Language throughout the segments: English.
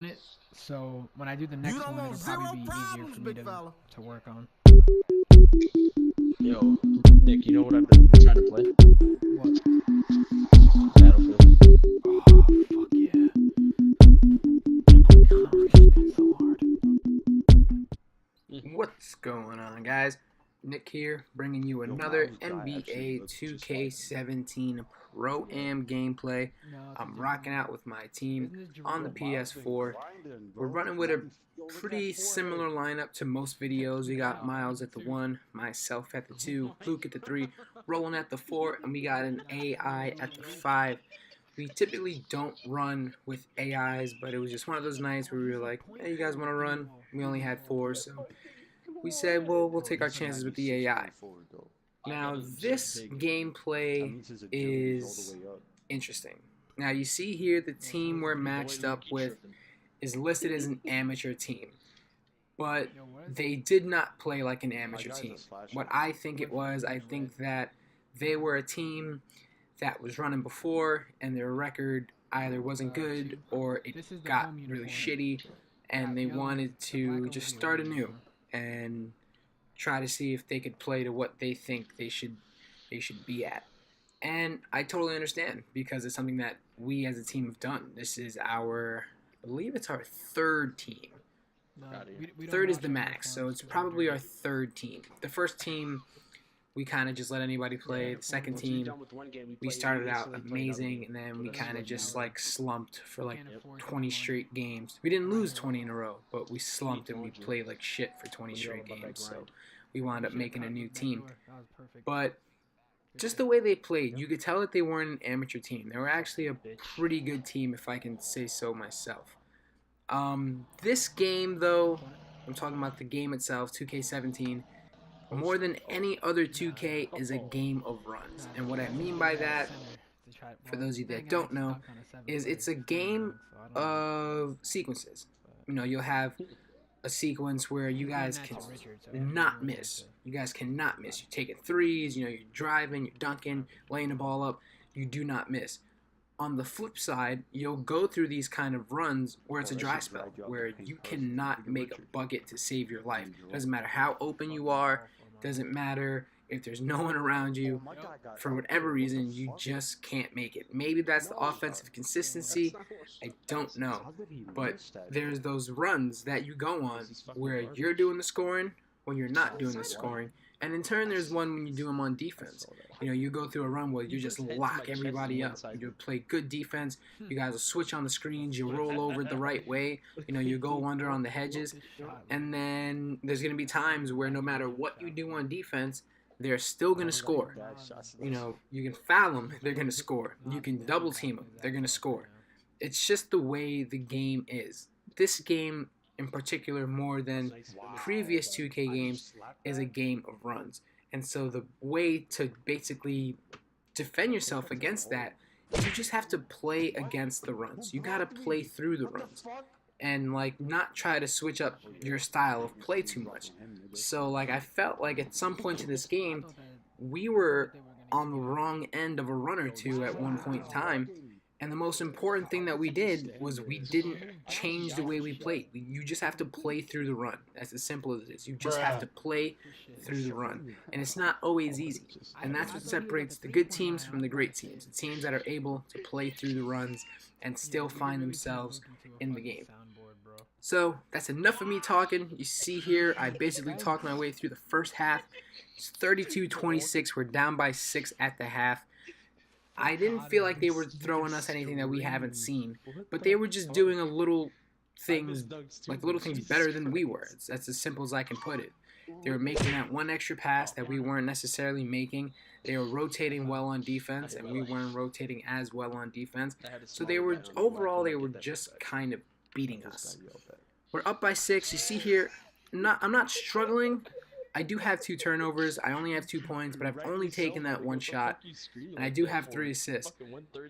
it, so when I do the You next don't one, want it'll zero probably be easier problems, for me big fella. to work on. Yo, Nick, you know what I've been trying to play? What? Battlefield. Oh, fuck yeah. Oh, it's so hard. What's going on, guys? Nick here, bringing you another NBA 2K17 Pro-Am gameplay. I'm rocking out with my team on the PS4. We're running with a pretty similar lineup to most videos. We got Miles at the 1, myself at the 2, Luke at the 3, Roland at the 4, and we got an AI at the 5. We typically don't run with AIs, but it was just one of those nights where we were like, hey, you guys want to run? We only had 4, so we said, well, we'll take our chances with the AI. Now, this gameplay is interesting. Now, you see here the team we're matched up with is listed as an amateur team, but they did not play like an amateur team. What I think it was, I think that they were a team that was running before, and their record either wasn't good or it got really shitty, and they wanted to just start anew and try to see if they could play to what they think they should be at. And I totally understand, because it's something that we as a team have done. This is our, I believe it's our third team. Third is the max, so it's probably our third team. The first team, we kind of just let anybody play. The second team, we started out amazing, and then we kind of just like slumped for like 20 straight games. We didn't lose 20 in a row, but we slumped and we played like shit for 20 straight games. So we wound up making a new team. But just the way they played, you could tell that they weren't an amateur team. They were actually a pretty good team, if I can say so myself. This game, though, I'm talking about the game itself, 2K17, more than any other 2K is a game of runs. And what I mean by that, for those of you that don't know, is it's a game of sequences. You know, you'll have a sequence where you guys can not miss. You guys cannot miss. You're taking threes, you know, you're driving, you're dunking, laying the ball up. You do not miss. On the flip side, you'll go through these kind of runs where it's a dry spell, where you cannot make a bucket to save your life. Doesn't matter how open you are, doesn't matter if there's no one around you. For whatever reason, you just can't make it. Maybe that's the offensive consistency, I don't know. But there's those runs that you go on where you're doing the scoring when you're not doing the scoring. And in turn, there's one when you do them on defense. You know, you go through a run where you just lock everybody up. You play good defense. You guys will switch on the screens. You roll over the right way. You know, you go under on the hedges. And then there's going to be times where no matter what you do on defense, they're still going to score. You know, you can foul them, they're going to score. You can double team them, they're going to score. It's just the way the game is. This game in particular, more than previous 2K games, is a game of runs. And so the way to basically defend yourself against that is you just have to play against the runs. You got to play through the runs and like not try to switch up your style of play too much. So like I felt like at some point in this game we were on the wrong end of a run or two at one point in time. And the most important thing that we did was we didn't change the way we played. You just have to play through the run. That's as simple as it is. You just have to play through the run. And it's not always easy. And that's what separates the good teams from the great teams. The teams that are able to play through the runs and still find themselves in the game. So that's enough of me talking. You see here, I basically talked my way through the first half. It's 32-26. We're down by 6 at the half. I didn't feel like they were throwing us anything that we haven't seen, but they were just doing a little things better than we were. That's as simple as I can put it. They were making that one extra pass that we weren't necessarily making. They were rotating well on defense, and we weren't rotating as well on defense. So they were just kind of beating us. We're up by 6. You see here, I'm not struggling. I do have 2 turnovers. I only have 2 points, but I've only taken that 1 shot, and I do have 3 assists.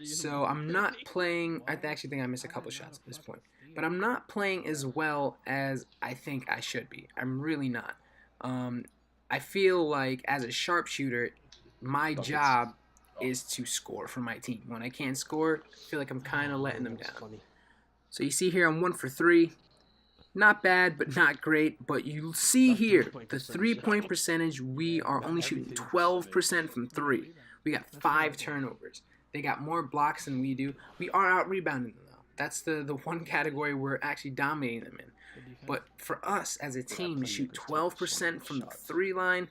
So I'm not playing. I actually think I missed a couple shots at this point, but I'm not playing as well as I think I should be. I'm really not. I feel like as a sharpshooter, my job is to score for my team. When I can't score, I feel like I'm kind of letting them down. So you see here I'm 1 for 3. Not bad, but not great. But you see here, the 3-point percentage, we are only shooting 12% from 3. We got 5 turnovers. They got more blocks than we do. We are out-rebounding them, though. That's the one category we're actually dominating them in. But for us as a team, we shoot 12% from the 3 line.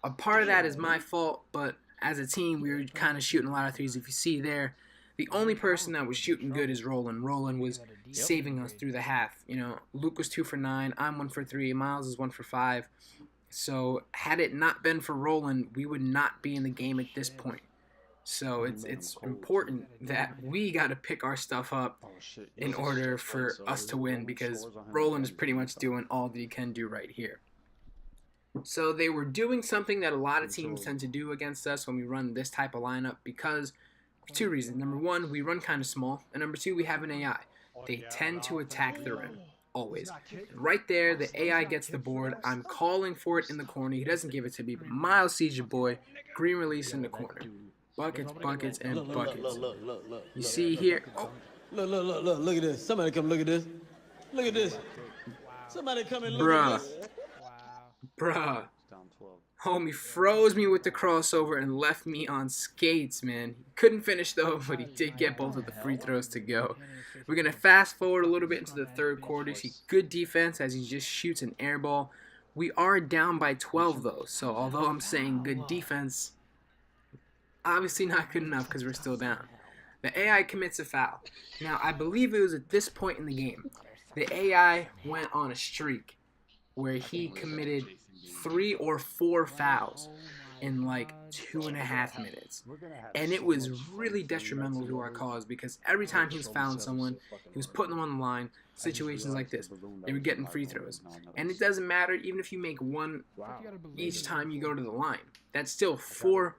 A part of that is my fault, but as a team, we were kind of shooting a lot of threes. If you see there, the only person that was shooting good is Roland. Roland was saving us through the half. You know, Luke was 2 for 9. I'm 1 for 3. Miles is 1 for 5. So had it not been for Roland, we would not be in the game at this point. So it's important that we got to pick our stuff up in order for us to win, because Roland is pretty much doing all that he can do right here. So they were doing something that a lot of teams tend to do against us when we run this type of lineup, because for 2 reasons. Number 1, we run kind of small, and number 2, we have an AI. They tend to attack the rim, always. Right there, the AI gets the board. I'm calling for it in the corner. He doesn't give it to me, but Miles sees your boy. Green release in the corner. Buckets, buckets, and buckets. You see here. Oh. Look at this. Somebody come look at this. Look at this. Somebody come and look at this. Bruh. Homie froze me with the crossover and left me on skates, man. He couldn't finish though, but he did get both of the free throws to go. We're going to fast forward a little bit into the third quarter. See good defense as he just shoots an air ball. We are down by 12 though, so although I'm saying good defense, obviously not good enough because we're still down. The AI commits a foul. Now, I believe it was at this point in the game, the AI went on a streak where he committed 3 or 4 fouls in like 2.5 minutes. And it was really detrimental to our cause, because every time he was fouling someone, he was putting them on the line. Situations like this, they were getting free throws. And it doesn't matter, even if you make 1 each time you go to the line. That's still 4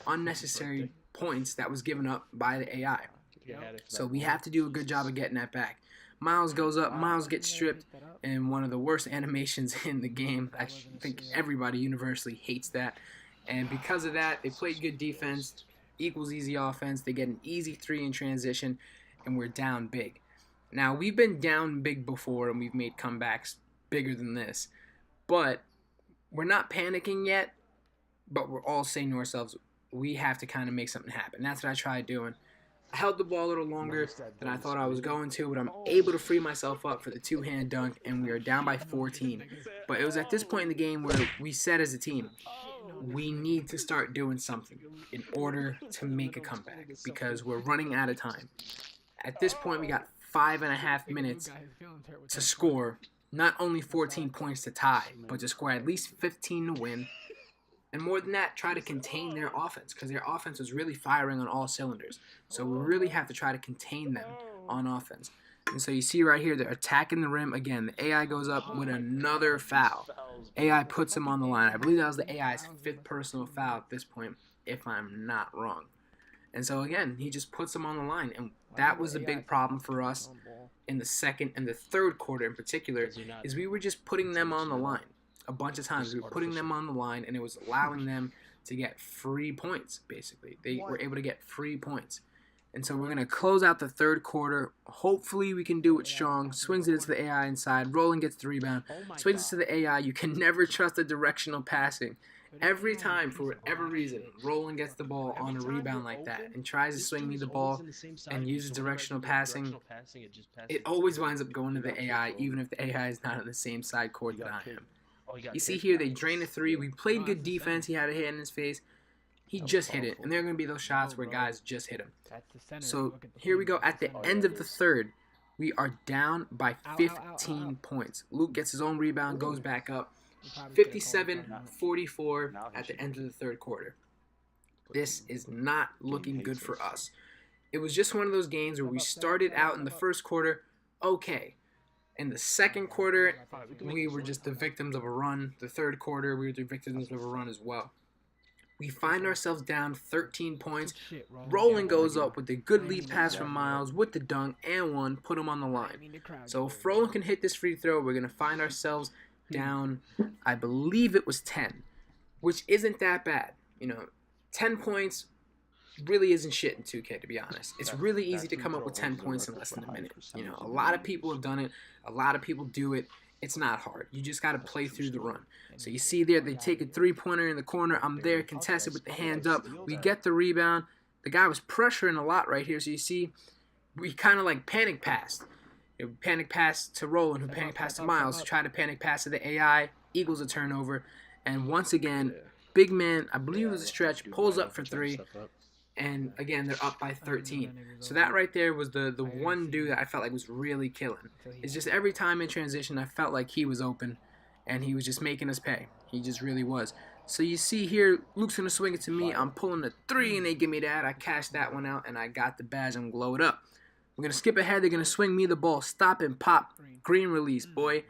unnecessary points that was given up by the AI. So we have to do a good job of getting that back. Miles goes up, Miles gets stripped, and one of the worst animations in the game. I think everybody universally hates that. And because of that, they played good defense, equals easy offense. They get an easy 3 in transition, and we're down big. Now, we've been down big before, and we've made comebacks bigger than this. But we're not panicking yet, but we're all saying to ourselves, we have to kind of make something happen. That's what I tried doing. I held the ball a little longer than I thought I was going to, but I'm able to free myself up for the 2-hand dunk, and we are down by 14. But it was at this point in the game where we said as a team, we need to start doing something in order to make a comeback, because we're running out of time. At this point, we got 5.5 minutes to score not only 14 points to tie, but to score at least 15 to win. And more than that, try to contain their offense, because their offense was really firing on all cylinders. So we really have to try to contain them on offense. And so you see right here, they're attacking the rim again. The AI goes up with another foul. AI puts him on the line. I believe that was the AI's 5th personal foul at this point, if I'm not wrong. And so again, he just puts him on the line. And that was the big problem for us in the second and the third quarter in particular, is we were just putting them on the line. A bunch of times we were putting them on the line, and it was allowing them to get free points, basically. They were able to get free points. And so we're going to close out the third quarter. Hopefully we can do it strong. Swings it into the AI inside. Roland gets the rebound. Swings it to the AI. You can never trust the directional passing. Every time, for whatever reason, Roland gets the ball on a rebound like that and tries to swing me the ball and uses directional passing, it always winds up going to the AI, even if the AI is not on the same side court that I am. You see here, they drain a 3. We played good defense. He had a hit in his face. He just hit it. And there are going to be those shots where guys just hit him. So here we go. At the end of the third, we are down by 15 points. Luke gets his own rebound, goes back up. 57-44 at the end of the third quarter. This is not looking good for us. It was just one of those games where we started out in the first quarter okay. In the second quarter, we were just the victims of a run. The third quarter, we were the victims of a run as well. We find ourselves down 13 points. Roland goes up with a good lead pass from Miles with the dunk and 1, put him on the line. So if Roland can hit this free throw, we're going to find ourselves down, I believe it was 10, which isn't that bad. You know, 10 points, really isn't shit in 2K, to be honest. It's really easy to come up with 10 points in less than a minute. You know, a lot of people have done it. A lot of people do it. It's not hard. You just got to play through the run. So you see there, they take a three-pointer in the corner. I'm there, contested with the hand up. We get the rebound. The guy was pressuring a lot right here. So you see, we kind of like panic passed. Panic pass to Roland, who panic passed to Miles, try to panic pass to the AI, equals a turnover. And once again, big man, I believe it was a stretch, pulls up for three. And again, they're up by 13. So that right there was the one dude that I felt like was really killing. It's just every time in transition, I felt like he was open, and he was just making us pay. He just really was. So you see here, Luke's going to swing it to me. I'm pulling the three, and they give me that. I cashed that one out, and I got the badge. I'm glowed up. We're going to skip ahead. They're going to swing me the ball. Stop and pop. Green release, boy.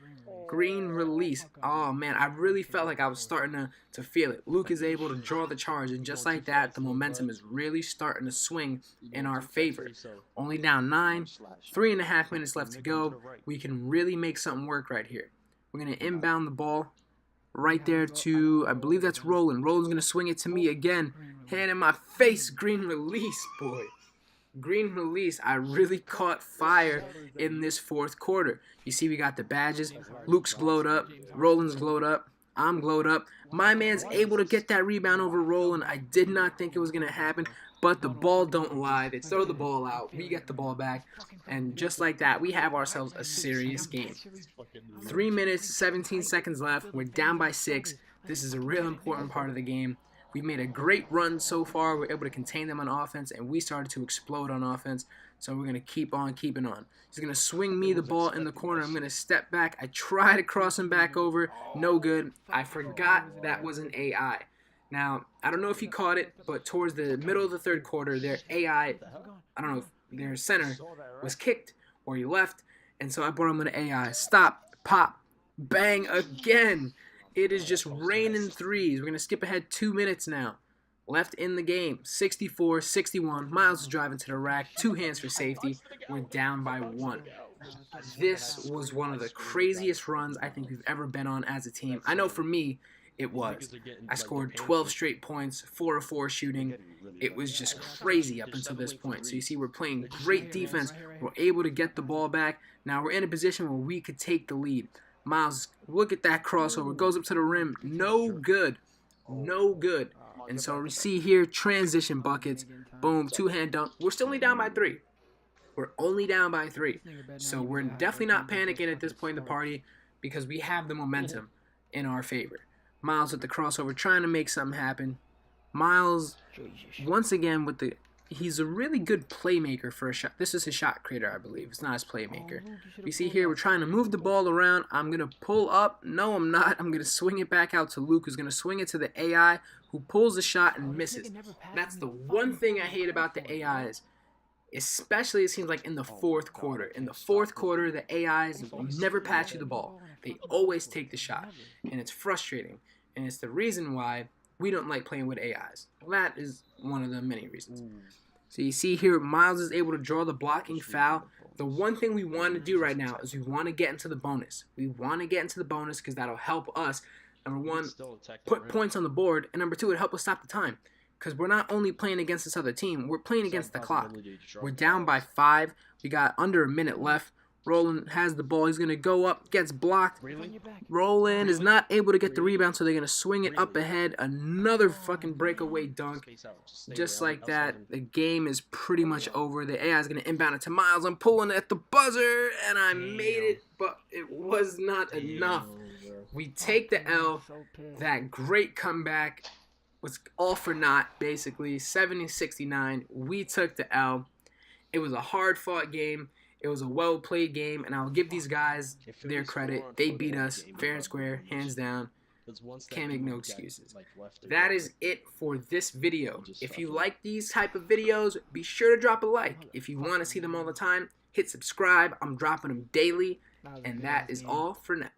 Green release. Oh, man, I really felt like I was starting to feel it. Luke is able to draw the charge, and just like that, the momentum is really starting to swing in our favor. Only down 9, 3.5 minutes left to go. We can really make something work right here. We're going to inbound the ball right there to, I believe that's Roland. Roland's going to swing it to me again. Hand in my face. Green release, boy. Green release. I really caught fire in this fourth quarter. You see we got the badges. Luke's glowed up. Roland's glowed up. I'm glowed up. My man's able to get that rebound over Roland. I did not think it was going to happen, but the ball don't lie. They throw the ball out. We get the ball back. And just like that, we have ourselves a serious game. 3 minutes, 17 seconds left. We're down by 6. This is a real important part of the game. We've made a great run so far. We're able to contain them on offense, and we started to explode on offense. So we're going to keep on keeping on. He's going to swing me the ball in the corner. I'm going to step back. I try to cross him back over. No good. I forgot that was an AI. Now, I don't know if you caught it, but towards the middle of the third quarter, their AI, I don't know if their center was kicked or he left. And so I brought him to the AI. Stop. Pop. Bang again. It is just raining threes. We're going to skip ahead 2 minutes now. Left in the game. 64-61. Miles is driving to the rack. 2 hands for safety. We're down by 1. This was one of the craziest runs I think we've ever been on as a team. I know for me, it was. I scored 12 straight points, 4 of 4 shooting. It was just crazy up until this point. So you see we're playing great defense. We're able to get the ball back. Now we're in a position where we could take the lead. Miles, look at that crossover. Goes up to the rim. No good. No good. And so we see here, transition buckets. Boom, 2-hand dunk. We're still only down by 3. We're only down by 3. So we're definitely not panicking at this point in the party because we have the momentum in our favor. Miles with the crossover, trying to make something happen. Miles, once again, with the... He's a really good playmaker for a shot. This is his shot creator, I believe. It's not his playmaker. You see here, we're trying to move the ball around. I'm going to pull up. No, I'm not. I'm going to swing it back out to Luke, who's going to swing it to the AI, who pulls the shot and misses. That's the one thing I hate about the AIs. Especially, it seems like in the fourth quarter. In the fourth quarter, the AIs never pass you the ball. They always take the shot. And it's frustrating. And it's the reason why we don't like playing with AIs. Well, that is one of the many reasons. So you see here, Miles is able to draw the blocking foul. The one thing we want to do right now is we want to get into the bonus. We want to get into the bonus because that'll help us, number one, put points on the board, and number two, it'll help us stop the time. Because we're not only playing against this other team, we're playing against the clock. We're down by 5. We got under a minute left. Roland has the ball. He's going to go up, gets blocked. Roland is not able to get the rebound, so they're going to swing it up ahead. Another fucking breakaway dunk. Just like that, the game is pretty much over. The AI is going to inbound it to Miles. I'm pulling at the buzzer, and I made it, but it was not enough. We take the L. That great comeback was all for naught, basically. 70-69. We took the L. It was a hard-fought game. It was a well-played game, and I'll give these guys their credit. They beat us fair and square, hands down. Can't make no excuses. That is it for this video. If you like these type of videos, be sure to drop a like. If you want to see them all the time, hit subscribe. I'm dropping them daily, and that is all for now.